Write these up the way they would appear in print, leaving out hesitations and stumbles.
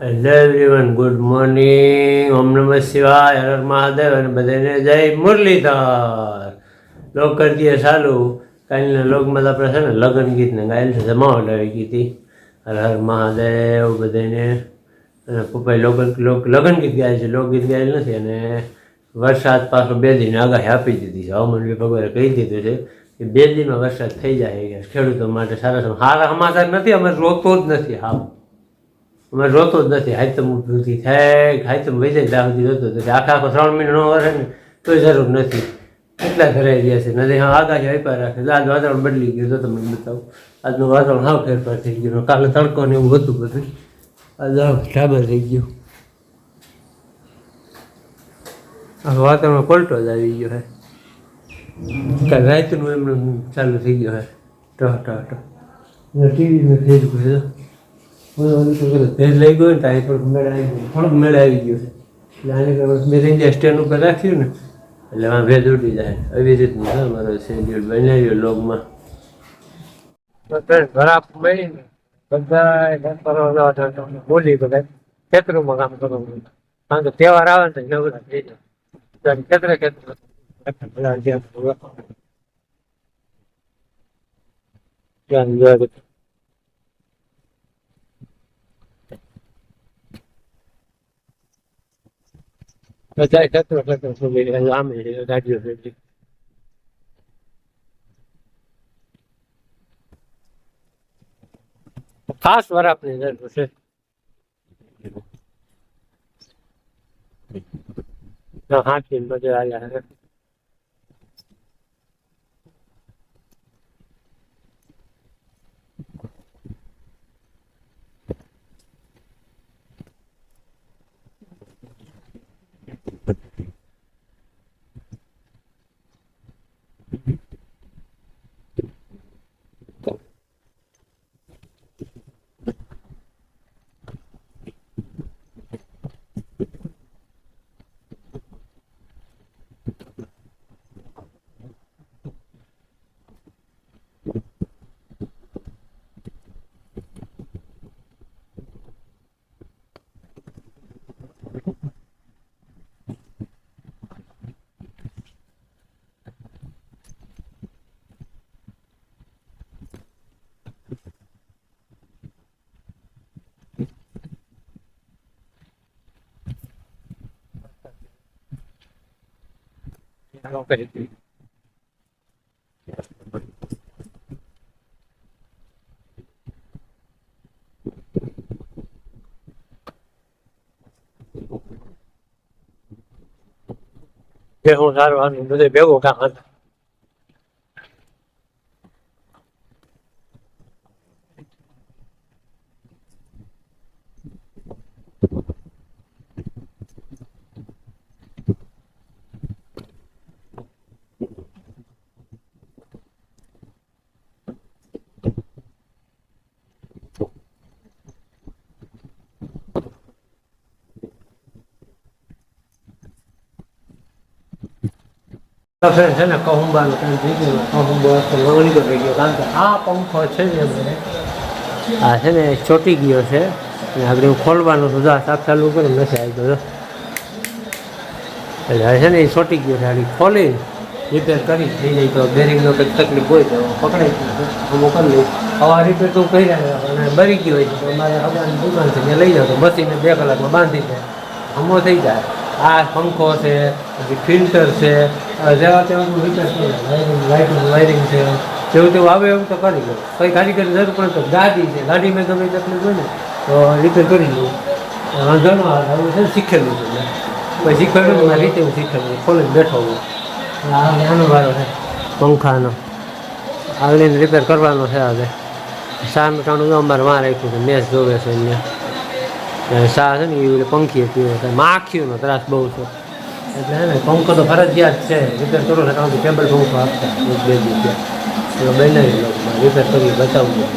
Hello everyone, good morning. ઓમ નમઃ શિવાય, હર હર મહાદેવ અને બધાને જય મુરલીધર. લોક કરી દઈએ ચાલુ. કાલના લોકમાં આપણે છે ને લગ્ન ગીતને ગાયેલ છે, જમાવટ આવી ગઈ હતી. હર હર મહાદેવ બધાને. અને પપ્પાએ લગ્ન ગીત ગાય છે, લોકગીત ગાયેલ નથી. અને વરસાદ પાછો 2 દિન આગાહી આપી દીધી છે. હવામાન વિભાગે કહી દીધું છે કે 2 દિનમાં વરસાદ થઈ જાય. ખેડૂતો માટે સારા સમાચાર નથી. અમે રોકતો જ નથી. અમે રોતો જ નથી. હાઈતમ સુધી થાય, હાઈતમ વહી જાય ત્યાં સુધી રોતો નથી. આખો 3 મહિના ન વરે ને તોય જરૂર નથી. એટલા ઘરે રહ્યા છે. નથી આગાહી આપ્યા રાખે. આજ વાતાવરણ બદલી ગયું તો તમને બતાવું. આજનું વાતાવરણ હાવ ફેરફાર થઈ ગયો. કાલે તડકો ને એવું હતું બધું, આજે ઢાબર થઈ ગયું. આ વાતાવરણ પલટો જ આવી ગયો હે. કાલે રાતનું એમનું ચાલુ થઈ ગયો હે. ટીવીમાં થઈ ગયું છે. ભેજ લઈ ગયો ને ત્યાં થોડુંક મેળ આવી ગયો છે. એટલે આને મેં રેન્જ સ્ટેન્ડ ઉપર રાખ્યું ને એટલે આમાં ભેજ ઉડી જાય. એવી રીતનું છે મારો શેડ્યુલ બનાવ્યો લોગમાં. ઘરાપ મળીને બધા બોલી બધા ખેતરોમાં કામ કરવાનું. કારણ કે તહેવાર આવે ને બધા થઈ જાય ખેતરે બધા ખેતરો આમે ગાડીઓ ભેગી. ખાસ વરાપની જરૂર છે. હાથી બધે આવ્યા છે. Okay. હું સારું બધે ભેગો કામ હતા. છે ને કહુંબાનું કામ થઈ ગયું. કહુંબા લવણી થઈ ગયો. કારણ કે આ પંખો છે ને આ છે ને ચોટી ગયો છે. અને આગળ હું ખોલવાનું હતું, સાફ ચાલુ કરી નથી આવતો. એટલે છે ને એ ચોટી ગયો છે. આગળ ખોલી રિપેર કરી થઈ જાય તો બેરિંગનો કંઈક તકલીફ હોય તો પકડાઈ ગયો અમુક કરી લઈ. હવા રિપેર તો કરી રહ્યા અને બરી ગયો હોય તો અમારે હવાની દુકાન છે ત્યાં લઈ જાવ તો બસીને 2 કલાકમાં બાંધી જાય. હમો થઈ જાય. આ પંખો છે, પછી ફિલ્ટર છે, જેવા તેવા રિપેર કરી લાઇટનું વાયરિંગ છે, જેવું તેવું આવે એવું તો કરી લો. કંઈ કારીગરની જરૂર પડે તો ગાડી છે, ગાડીમાં ગમે તકલીફ હોય ને તો રિપેર કરી લઉં. વાંધો ન આવે. હવે છે ને શીખેલું છે. પછી શીખેલું તો મારી રીતે હું શીખેલું ખોલીને બેઠો હું. આનો વારો છે પંખાનો. આગળને રિપેર કરવાનો છે. હવે શાનું ટાણું તો અમારે વાં રાખ્યું છે, મેચ જોવે છે અહીંયા. શા છે ને એ પંખી પીવે છે. માખીઓનો ત્રાસ બહુ છે. એટલે હે ને પંખો તો ફરજિયાત છે. રિપેર કરો ને કારણ કે ટેબલ પંખો આપતા 1-2 દિવસ બનાવી લો. રિપેર કરી બતાવવું.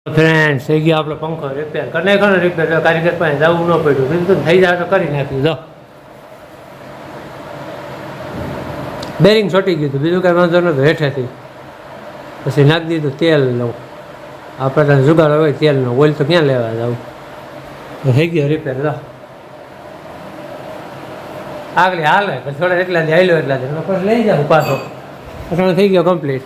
ફ્રેન્ડ થઈ ગયો આપણો પંખો રિપેર કરી નાખ્યો ને રિપેર કારીગર પાસે જવું ન પડ્યું બિલકુલ થઈ જાય તો કરી નાખ્યું જો બેરિંગ છોટી ગયું હતું બીજું કાંઈ વાંધો નહોતો હેઠેથી પછી નાખી દીધું તેલ લઉં આપણે જુગાડ હોય તેલનો ઓઇલ તો ક્યાં લેવા જવું થઈ ગયો રિપેર જો આગળ હાલે થોડા એટલા હાલ્યો એટલા પછી લઈ જાઉં પાછો અટાણે થઈ ગયો કમ્પ્લીટ